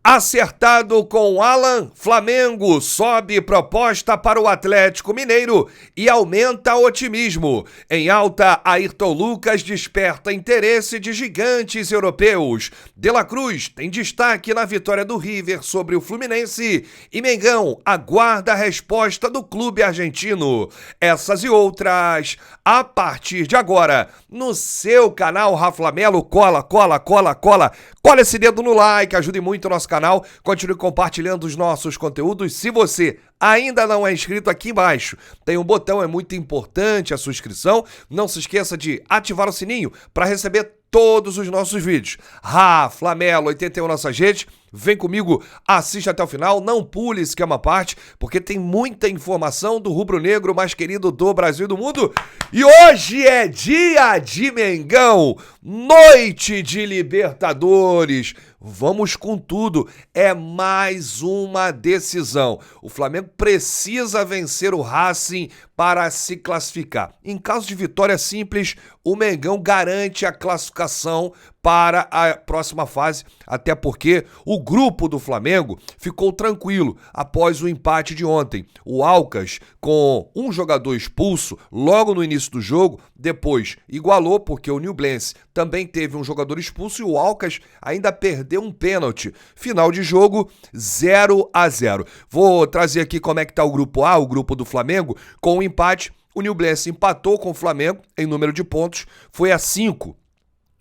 Acertado com Alan, Flamengo sobe proposta para o Atlético Mineiro e aumenta otimismo. Em alta, Ayrton Lucas desperta interesse de gigantes europeus. De la Cruz tem destaque na vitória do River sobre o Fluminense e Mengão aguarda a resposta do clube argentino. Essas e outras a partir de agora no seu canal Rafa Melo. Cola esse dedo no like, ajude muito o nosso canal, continue compartilhando os nossos conteúdos. Se você ainda não é inscrito, aqui embaixo tem um botão, é muito importante a sua inscrição. Não se esqueça de ativar o sininho para receber todos os nossos vídeos. Rafa Melo 81 nossa gente, vem comigo, assista até o final, não pule esse que é uma parte, porque tem muita informação do rubro-negro mais querido do Brasil e do mundo. E hoje é dia de Mengão, noite de Libertadores. Vamos com tudo, é mais uma decisão. O Flamengo precisa vencer o Racing para se classificar. Em caso de vitória simples, o Mengão garante a classificação para a próxima fase, até porque o grupo do Flamengo ficou tranquilo após o empate de ontem. O Alcas, com um jogador expulso logo no início do jogo, depois igualou porque o Nublense também teve um jogador expulso e o Alcas ainda perdeu um pênalti. Final de jogo 0-0. Vou trazer aqui como é que tá o grupo A, o grupo do Flamengo, com o empate. O Nublense empatou com o Flamengo em número de pontos, foi a 5.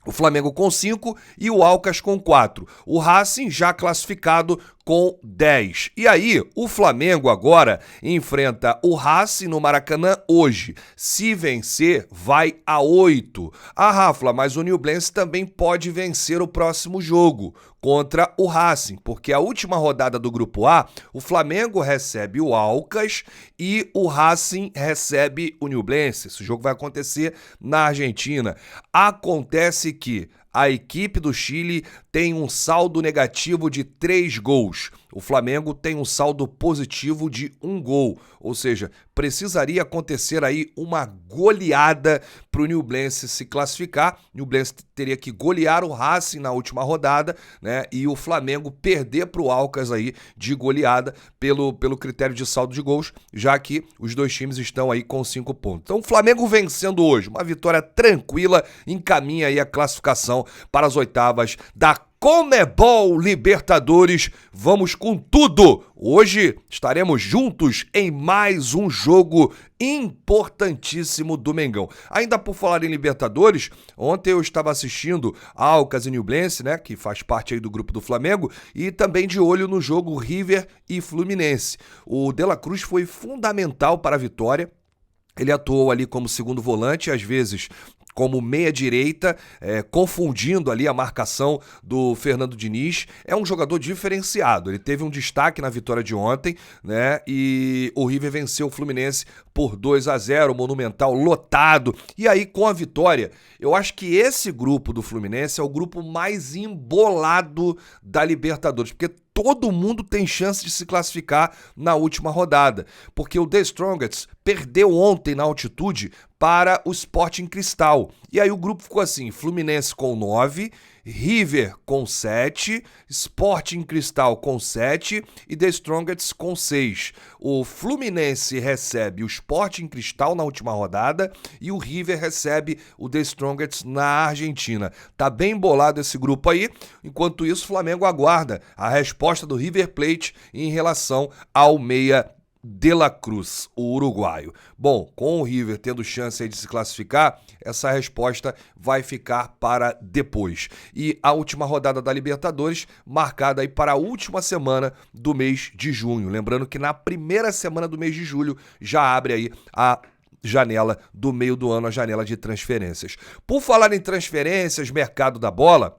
O Flamengo com 5 e o Alcas com 4. O Racing já classificado com 10. E aí, o Flamengo agora enfrenta o Racing no Maracanã hoje. Se vencer, vai a 8. Rafa, mas o Nublense também pode vencer o próximo jogo contra o Racing, porque a última rodada do Grupo A, o Flamengo recebe o Alcas e o Racing recebe o Nublense. Esse jogo vai acontecer na Argentina. Acontece que a equipe do Chile tem um saldo negativo de 3 gols. O Flamengo tem um saldo positivo de 1 gol. Ou seja, precisaria acontecer aí uma goleada para o Nublense se classificar. O Nublense teria que golear o Racing na última rodada, né? E o Flamengo perder para o Alcas aí de goleada pelo critério de saldo de gols, já que os dois times estão aí com 5 pontos. Então o Flamengo vencendo hoje, uma vitória tranquila, encaminha aí a classificação para as oitavas da Conmebol Libertadores. Vamos com tudo! Hoje estaremos juntos em mais um jogo importantíssimo do Mengão. Ainda por falar em Libertadores, ontem eu estava assistindo Alcas e Nublense, né, que faz parte aí do grupo do Flamengo, e também de olho no jogo River e Fluminense. O De la Cruz foi fundamental para a vitória. Ele atuou ali como segundo volante, às vezes como meia-direita, confundindo ali a marcação do Fernando Diniz. É um jogador diferenciado, ele teve um destaque na vitória de ontem, né? E o River venceu o Fluminense por 2-0, Monumental lotado. E aí, com a vitória, eu acho que esse grupo do Fluminense é o grupo mais embolado da Libertadores, porque todo mundo tem chance de se classificar na última rodada, porque o The Strongest perdeu ontem na altitude para o Sporting Cristal. E aí o grupo ficou assim, Fluminense com 9, River com 7, Sporting Cristal com 7 e The Strongest com 6. O Fluminense recebe o Sporting Cristal na última rodada e o River recebe o The Strongest na Argentina. Tá bem bolado esse grupo aí. Enquanto isso, o Flamengo aguarda a resposta do River Plate em relação ao meia De la Cruz, o uruguaio. Bom, com o River tendo chance aí de se classificar, essa resposta vai ficar para depois. E a última rodada da Libertadores, marcada aí para a última semana do mês de junho. Lembrando que na primeira semana do mês de julho já abre aí a janela do meio do ano, a janela de transferências. Por falar em transferências, mercado da bola,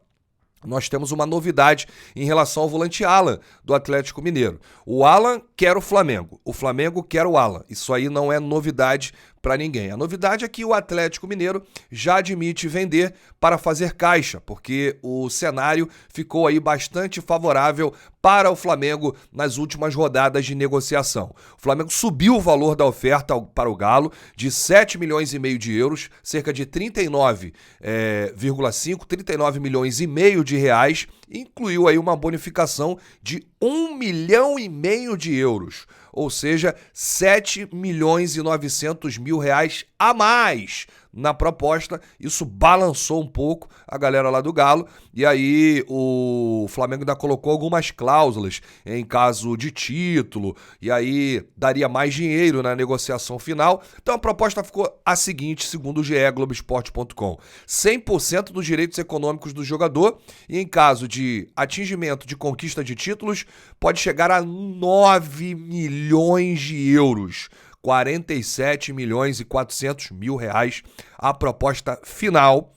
nós temos uma novidade em relação ao volante Alan, do Atlético Mineiro. O Alan quer o Flamengo quer o Alan. Isso aí não é novidade para ninguém. A novidade é que o Atlético Mineiro já admite vender para fazer caixa, porque o cenário ficou aí bastante favorável para o Flamengo nas últimas rodadas de negociação. O Flamengo subiu o valor da oferta para o Galo de 7 milhões e meio de euros, cerca de 39,5, 39 milhões e meio de reais, incluiu aí uma bonificação de 1,5 milhão de euros, ou seja, 7,9 milhões a mais na proposta. Isso balançou um pouco a galera lá do Galo, e aí o Flamengo ainda colocou algumas cláusulas em caso de título, e aí daria mais dinheiro na negociação final. Então a proposta ficou a seguinte, segundo o GE Globoesporte.com: 100% dos direitos econômicos do jogador, e em caso de atingimento de conquista de títulos, pode chegar a 9 milhões de euros. 47,4 milhões a proposta final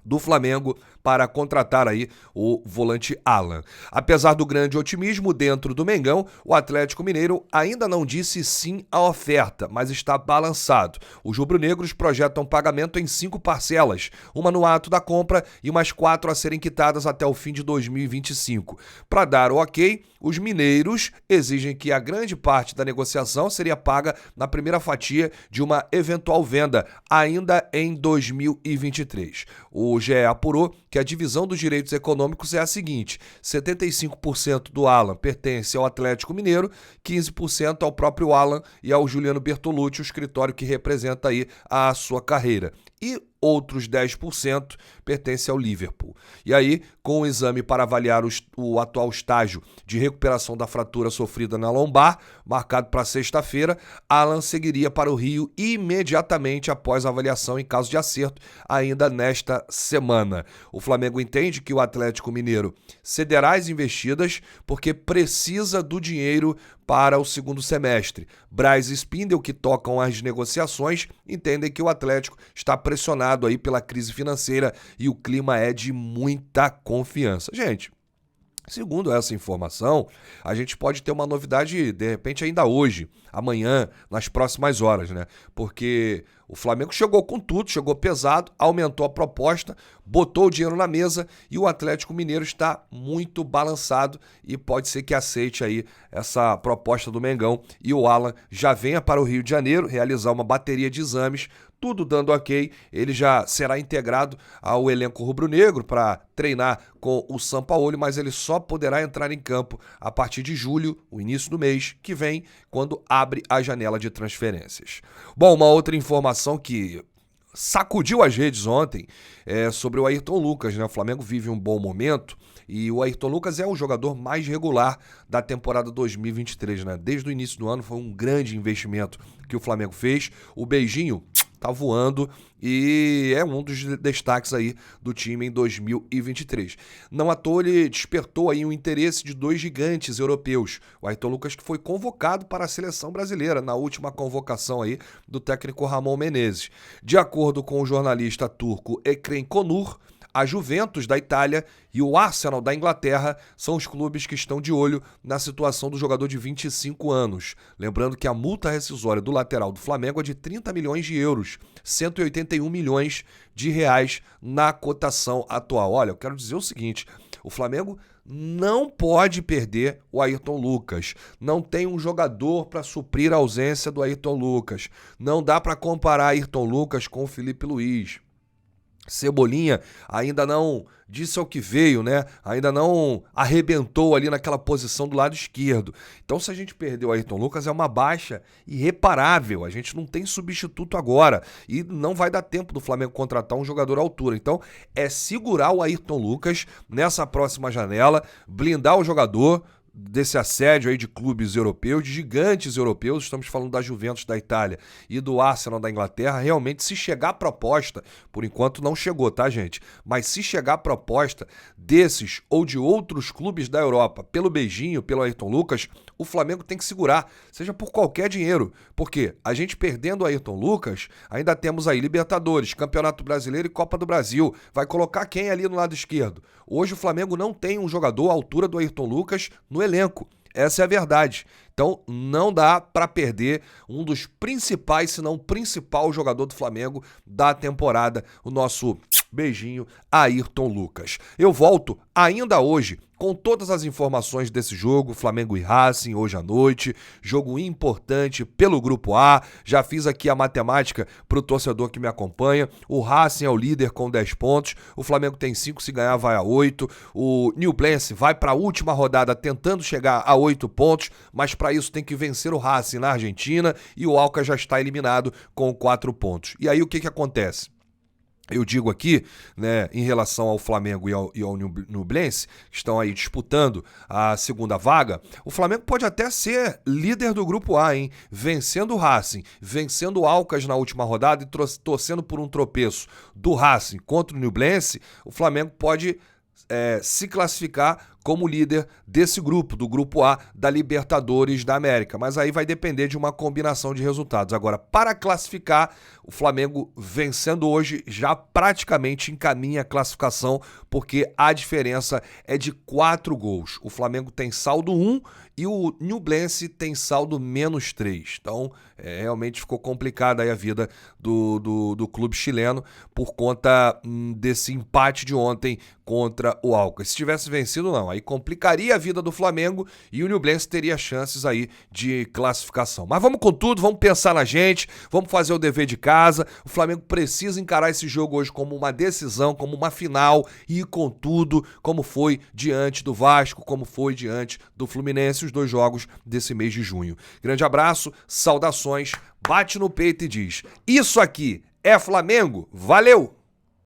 do Flamengo para contratar aí o volante Alan. Apesar do grande otimismo dentro do Mengão, o Atlético Mineiro ainda não disse sim à oferta, mas está balançado. Os rubro-negros projetam pagamento em 5 parcelas, uma no ato da compra e umas 4 a serem quitadas até o fim de 2025. Para dar o ok, os mineiros exigem que a grande parte da negociação seria paga na primeira fatia de uma eventual venda, ainda em 2023. O GE apurou que a divisão dos direitos econômicos é a seguinte: 75% do Alan pertence ao Atlético Mineiro, 15% ao próprio Alan e ao Juliano Bertolucci, o escritório que representa aí a sua carreira. E outros 10% pertence ao Liverpool. E aí, com o exame para avaliar o atual estágio de recuperação da fratura sofrida na lombar, marcado para sexta-feira, Alan seguiria para o Rio imediatamente após a avaliação em caso de acerto, ainda nesta semana. O Flamengo entende que o Atlético Mineiro cederá as investidas porque precisa do dinheiro para o segundo semestre. Braz e Spindel, que tocam as negociações, entendem que o Atlético está pressionado aí pela crise financeira e o clima é de muita confiança. Gente, segundo essa informação, a gente pode ter uma novidade, de repente, ainda hoje, amanhã, nas próximas horas, né? Porque o Flamengo chegou com tudo, chegou pesado, aumentou a proposta, botou o dinheiro na mesa e o Atlético Mineiro está muito balançado e pode ser que aceite aí essa proposta do Mengão e o Alan já venha para o Rio de Janeiro realizar uma bateria de exames, tudo dando ok. Ele já será integrado ao elenco rubro-negro para treinar com o Sampaoli, mas ele só poderá entrar em campo a partir de julho, o início do mês que vem, quando abre a janela de transferências. Bom, uma outra informação que sacudiu as redes ontem é sobre o Ayrton Lucas, né? O Flamengo vive um bom momento e o Ayrton Lucas é o jogador mais regular da temporada 2023, né? Desde o início do ano foi um grande investimento que o Flamengo fez. O beijinho tá voando e é um dos destaques aí do time em 2023. Não à toa ele despertou aí o interesse de 2 gigantes europeus. O Ayrton Lucas, que foi convocado para a seleção brasileira na última convocação aí do técnico Ramon Menezes. De acordo com o jornalista turco Ekrem Konur, a Juventus da Itália e o Arsenal da Inglaterra são os clubes que estão de olho na situação do jogador de 25 anos. Lembrando que a multa rescisória do lateral do Flamengo é de 30 milhões de euros, 181 milhões de reais na cotação atual. Olha, eu quero dizer o seguinte: o Flamengo não pode perder o Ayrton Lucas. Não tem um jogador para suprir a ausência do Ayrton Lucas. Não dá para comparar Ayrton Lucas com o Felipe Luiz. Cebolinha ainda não disse ao que veio, né? Ainda não arrebentou ali naquela posição do lado esquerdo. Então, se a gente perdeu o Ayrton Lucas, é uma baixa irreparável. A gente não tem substituto agora e não vai dar tempo do Flamengo contratar um jogador à altura. Então, é segurar o Ayrton Lucas nessa próxima janela, blindar o jogador desse assédio aí de clubes europeus, de gigantes europeus. Estamos falando da Juventus da Itália e do Arsenal da Inglaterra. Realmente, se chegar a proposta, por enquanto não chegou, tá, gente? Mas se chegar a proposta desses ou de outros clubes da Europa, pelo beijinho, pelo Ayrton Lucas, o Flamengo tem que segurar, seja por qualquer dinheiro. Porque a gente perdendo o Ayrton Lucas, ainda temos aí Libertadores, Campeonato Brasileiro e Copa do Brasil. Vai colocar quem ali no lado esquerdo? Hoje o Flamengo não tem um jogador à altura do Ayrton Lucas no elenco. Essa é a verdade. Então não dá para perder um dos principais, se não o principal jogador do Flamengo da temporada, o nosso beijinho Ayrton Lucas. Eu volto ainda hoje com todas as informações desse jogo, Flamengo e Racing, hoje à noite, jogo importante pelo Grupo A, já fiz aqui a matemática para o torcedor que me acompanha, o Racing é o líder com 10 pontos, o Flamengo tem 5, se ganhar vai a 8, o Newblense vai para a última rodada tentando chegar a 8 pontos, mas para isso tem que vencer o Racing na Argentina e o Alca já está eliminado com 4 pontos. E aí o que acontece? Eu digo aqui, né, em relação ao Flamengo e ao Newblense, que estão aí disputando a segunda vaga, o Flamengo pode até ser líder do Grupo A, hein? Vencendo o Racing, vencendo o Alcas na última rodada e torcendo por um tropeço do Racing contra o Newblense, o Flamengo pode se classificar como líder desse grupo, do Grupo A da Libertadores da América. Mas aí vai depender de uma combinação de resultados. Agora, para classificar, o Flamengo vencendo hoje já praticamente encaminha a classificação, porque a diferença é de 4 gols. O Flamengo tem saldo 1 e o Newblense tem saldo -3. Então, realmente ficou complicada aí a vida do clube chileno por conta desse empate de ontem contra o Alcas. Se tivesse vencido, não. Aí complicaria a vida do Flamengo e o Newblense teria chances aí de classificação. Mas vamos com tudo, vamos pensar na gente, vamos fazer o dever de casa. O Flamengo precisa encarar esse jogo hoje como uma decisão, como uma final e ir com tudo, como foi diante do Vasco, como foi diante do Fluminense, os 2 jogos desse mês de junho. Grande abraço, saudações, bate no peito e diz: isso aqui é Flamengo, valeu!